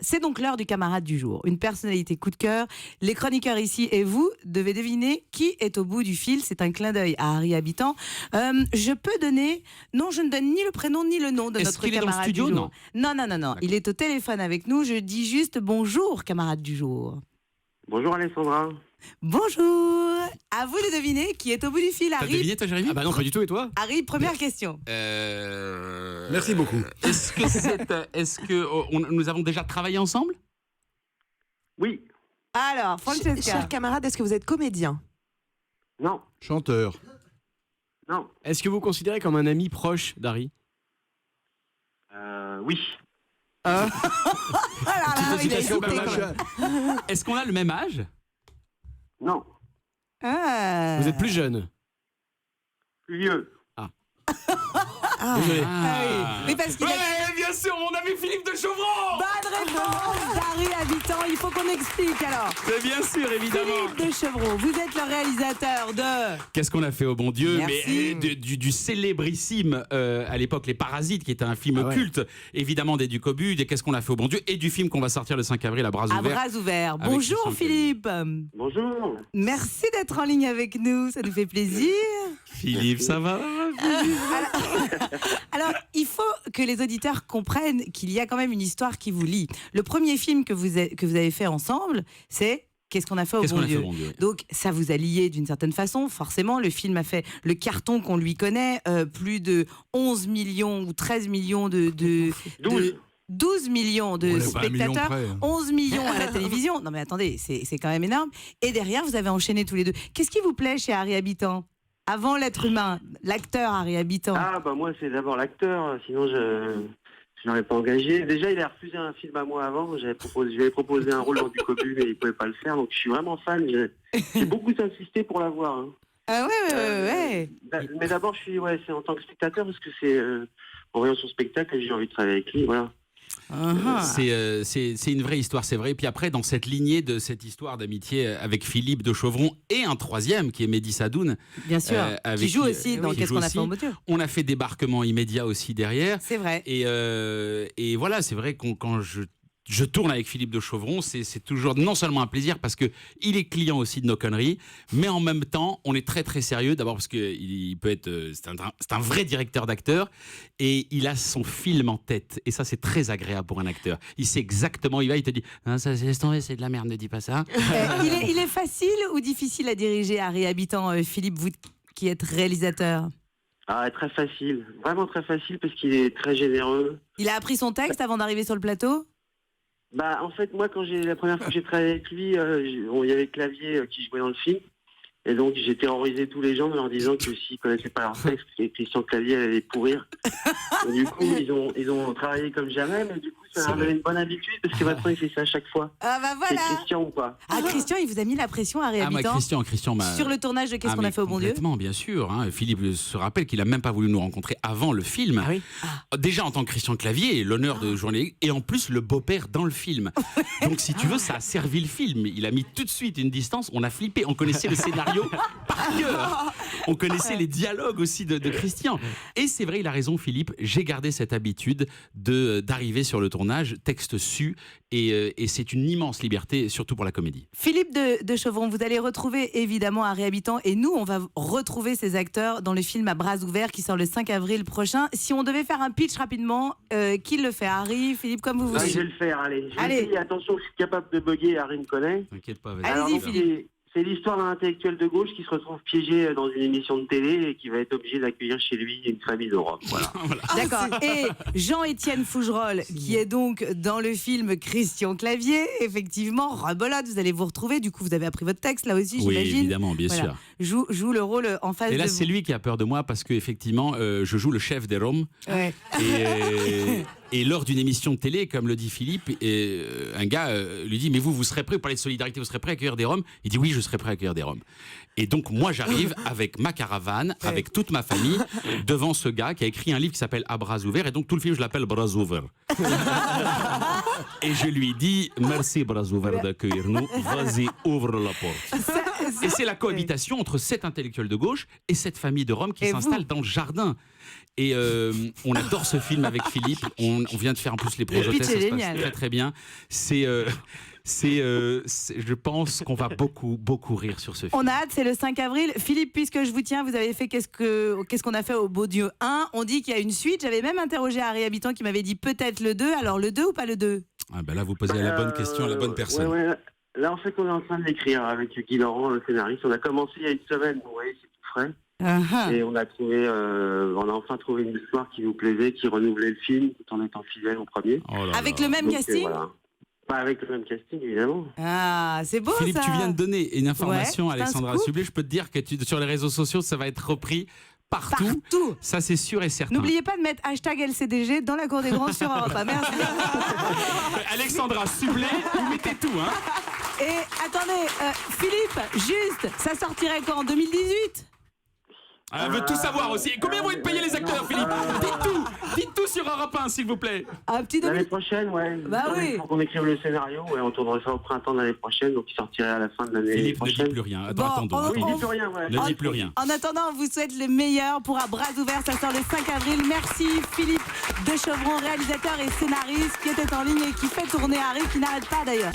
C'est donc l'heure du camarade du jour. Une personnalité coup de cœur. Les chroniqueurs ici et vous devez deviner qui est au bout du fil. C'est un clin d'œil à Harry Habitant. Je peux donner... Non, je ne donne ni le prénom ni le nom de notre qu'il est camarade dans le studio, du jour. Non. Il est au téléphone avec nous. Je dis juste bonjour, camarade du jour. Bonjour Alessandra. Bonjour. À vous de deviner qui est au bout du fil. T'as Harry, deviné toi, Jérémy? Ah bah non, pas du tout, et toi? Harry, première question. Merci beaucoup. Est-ce que nous avons déjà travaillé ensemble? Oui. Alors, Francesca. Cher camarade, est-ce que vous êtes comédien? Non. Chanteur. Non. Est-ce que vous considérez comme un ami proche d'Harry? Oui. Oh là là, il a Citation hésité, comme quand même. machin. Est-ce qu'on a le même âge? Non. Ah. Vous êtes plus jeune. Plus vieux. Désolé. Oui, parce qu'il a... Ouais, bien sûr, mon ami Philippe de Chauvron. Bonne réponse d'Harry Habitant. Il faut qu'on explique alors. Mais bien sûr, évidemment. Philippe de Chevreau, vous êtes le réalisateur de... Qu'est-ce qu'on a fait au bon Dieu? Merci. Mais du célébrissime à l'époque Les Parasites, qui était un film culte, évidemment des Ducobu, et Qu'est-ce qu'on a fait au bon Dieu, et du film qu'on va sortir le 5 avril à bras À ouverts. bras ouverts. Avec Bonjour Christian Philippe. Bonjour. Merci d'être en ligne avec nous, ça nous fait plaisir. Philippe, ça va? Alors, il faut que les auditeurs comprennent qu'il y a quand même une histoire qui vous lie. Le premier film que vous avez fait ensemble, c'est Qu'est-ce qu'on a fait au Qu'est-ce bon qu'on a fait Dieu. au bon Dieu? Donc, ça vous a lié d'une certaine façon. Forcément, le film a fait le carton qu'on lui connaît. Plus de 11 millions ou 13 millions 12 millions de On est pas à un million spectateurs, près, hein. 11 millions à la télévision. Non mais attendez, c'est quand même énorme. Et derrière, vous avez enchaîné tous les deux. Qu'est-ce qui vous plaît chez Harry Habitant? Avant l'être humain, l'acteur Harry Habitant. Ah bah moi c'est d'abord l'acteur, sinon je n'aurais pas engagé. Déjà il a refusé un film à moi avant, je lui avais proposé un rôle dans Ducobu mais il pouvait pas le faire, donc je suis vraiment fan. J'ai beaucoup insisté pour l'avoir. Hein. Ah ouais. Mais d'abord c'est en tant que spectateur parce que c'est en voyant son spectacle j'ai envie de travailler avec lui, voilà. C'est une vraie histoire, c'est vrai. Et puis après, dans cette lignée de cette histoire d'amitié avec Philippe de Chauvron et un troisième qui est Mehdi Sadoun. Bien sûr, qui joue aussi dans qui Qu'est-ce joue qu'on a aussi. fait au bon Dieu. On a fait débarquement immédiat aussi derrière. C'est vrai. Et voilà, c'est vrai que quand je tourne avec Philippe de Chauvron, c'est toujours non seulement un plaisir parce que il est client aussi de nos conneries, mais en même temps, on est très très sérieux. D'abord parce que il peut être, c'est un vrai directeur d'acteur et il a son film en tête. Et ça, c'est très agréable pour un acteur. Il sait exactement, il te dit, non, ça laisse tomber, c'est de la merde, ne dis pas ça. Il est facile ou difficile à diriger, Harry Habitant, Philippe, vous qui êtes réalisateur? Ah très facile, vraiment très facile parce qu'il est très généreux. Il a appris son texte avant d'arriver sur le plateau? Bah en fait moi la première fois que j'ai travaillé avec lui, il y avait Clavier qui jouait dans le film. Et donc j'ai terrorisé tous les gens en leur disant que s'ils connaissaient pas leur texte, que Christian Clavier allait les pourrir. Et du coup ils ont travaillé comme jamais, mais du coup ça leur donné une bonne habitude parce que maintenant il fait ça à chaque fois. Ah bah C'est voilà. Christian ou pas? Ah Christian, il vous a mis la pression, Harry Ah, moi, Habitant, Christian m'a... sur le tournage de Qu'est-ce qu'on a fait au bon Dieu? Complètement, bien sûr. Hein. Philippe se rappelle qu'il a même pas voulu nous rencontrer avant le film. Ah oui. Déjà en tant que Christian Clavier, l'honneur de journée, et en plus le beau-père dans le film. Donc si tu veux, ça a servi le film. Il a mis tout de suite une distance. On a flippé. On connaissait le scénario par cœur. On connaissait les dialogues aussi de Christian. Et c'est vrai, il a raison, Philippe. J'ai gardé cette habitude d'arriver sur le tournage, texte su, et c'est une immense liberté, surtout pour la comédie. Philippe de Chauvron, vous allez retrouver évidemment Harry Habitant et nous, on va retrouver ces acteurs dans le film À bras ouverts qui sort le 5 avril prochain. Si on devait faire un pitch rapidement, qui le fait? Harry, Philippe, comme vous Ah, voulez. je vais le faire, allez. Je vais Allez. essayer. Attention, je suis capable de bugger, Harry me connaît. T'inquiète pas, vas-y. Allez-y, Alors, donc, Philippe. c'est l'histoire d'un intellectuel de gauche qui se retrouve piégé dans une émission de télé et qui va être obligé d'accueillir chez lui une famille d'Europe. Voilà. D'accord. Et Jean-Étienne Fougerolles, qui est donc dans le film Christian Clavier, effectivement, rebelote, vous allez vous retrouver. Du coup, vous avez appris votre texte là aussi, Oui, j'imagine. évidemment, bien sûr. Joue le rôle en face Et là, de c'est vous. lui qui a peur de moi parce qu'effectivement, je joue le chef des Roms. Ouais. Et lors d'une émission de télé, comme le dit Philippe, un gars lui dit « Mais vous serez prêt pour parler de solidarité, vous serez prêt à accueillir des Roms ?» Il dit « Oui, je serai prêt à accueillir des Roms. » Et donc, moi, j'arrive avec ma caravane, avec toute ma famille, devant ce gars qui a écrit un livre qui s'appelle À bras ouverts. Et donc, tout le film, je l'appelle Bras ouverts. Et je lui dis, merci Bras ouverts d'accueillir nous. Vas-y, ouvre la porte. Et c'est la cohabitation entre cet intellectuel de gauche et cette famille de Roms qui s'installe dans le jardin. Et on adore ce film avec Philippe. On vient de faire en plus les projets. Ça se passe très très bien. Je pense qu'on va beaucoup rire sur ce film. On a hâte, c'est le 5 avril. Philippe, puisque je vous tiens, vous avez fait qu'est-ce qu'on a fait au Beau Dieu 1. On dit qu'il y a une suite. J'avais même interrogé Harry Habitant qui m'avait dit peut-être le 2. Alors le 2 ou pas le 2 ? Là, vous posez la bonne question à la bonne personne. Ouais. Là, en fait, on est en train de l'écrire avec Guy Laurent, le scénariste. On a commencé il y a une semaine. Vous voyez, c'est tout frais. Et on a enfin trouvé une histoire qui nous plaisait, qui renouvelait le film tout en étant fidèle au premier. Avec le même casting. Voilà. Pas avec le même casting, évidemment. Ah, c'est beau. Philippe, ça. tu viens de donner une information à Alexandra scoop. Sublet. Je peux te dire que sur les réseaux sociaux, ça va être repris partout. Ça, c'est sûr et certain. N'oubliez pas de mettre #LCDG dans la cour des grands sur Europe 1. Merci. Alexandra Sublet, vous mettez tout, hein. Et attendez, Philippe, juste, ça sortirait quand, en 2018 ? Elle veut tout savoir aussi. Et combien vont être payés les acteurs, Philippe ? Dites tout sur Europe 1, s'il vous plaît. Un petit L'année prochaine, ouais. Bah oui. Il faut qu'on écrive le scénario, ouais, on tournerait ça au printemps de l'année prochaine, donc il sortirait à la fin de l'année Philippe, ne prochaine. dis plus rien. Bon, Attendons. Oui, dis plus rien, ouais. Ne dis plus rien. En attendant, on vous souhaite le meilleur pour À bras ouverts. Ça sort le 5 avril. Merci Philippe de Chevron, réalisateur et scénariste qui était en ligne et qui fait tourner Harry, qui n'arrête pas d'ailleurs.